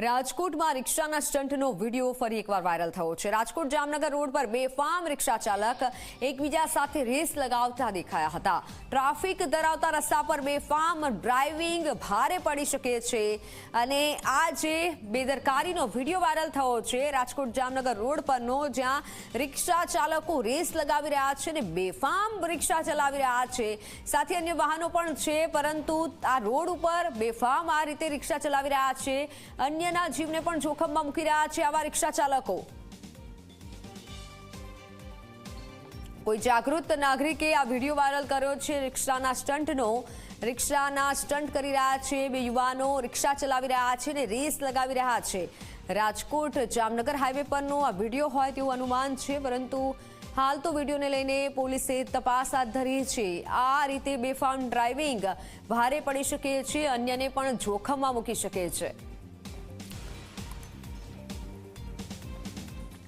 રાજકોટમાં રિક્ષાના સ્ટંટનો વિડીયો ફરી એકવાર વાયરલ થયો છે। રાજકોટ જામનગર રોડ પર બેફામ રિક્ષા ચાલક એકબીજા સાથે રેસ લગાવતા દેખાયા હતા। ટ્રાફિક ધરાવતા રસ્તા પર બેફામ ડ્રાઇવિંગ ભારે પડી શકે છે અને આ જે બેદરકારીનો વિડીયો વાયરલ થયો છે રાજકોટ જામનગર રોડ પરનો, જ્યાં રિક્ષા ચાલકો રેસ લગાવી રહ્યા છે અને બેફામ રિક્ષા ચલાવી રહ્યા છે। સાથે અન્ય વાહનો પણ છે, પરંતુ આ રોડ ઉપર બેફામ આ રીતે રિક્ષા ચલાવી રહ્યા છે। અન્યના જીવને પણ જોખમમાં મૂકી રહ્યા છે આવા રિક્ષા ચાલકો। કોઈ જાગૃત નાગરિકે આ વિડીયો વાયરલ કર્યો છે રિક્ષાના સ્ટંટનો। રિક્ષાના સ્ટંટ કરી રહ્યા છે બે યુવાનો, રિક્ષા ચલાવી રહ્યા છે અને રેસ લગાવી રહ્યા છે। રાજકોટ જામનગર હાઈવે પરનો આ વિડીયો હોય તેવું અનુમાન છે, પરંતુ હાલ તો વિડીયોને લઈને પોલીસે તપાસ હાથ ધરી છે। આ રીતે બેફામ ડ્રાઇવિંગ ભારે પડી શકે છે, અન્યને પણ જોખમમાં મૂકી શકે છે।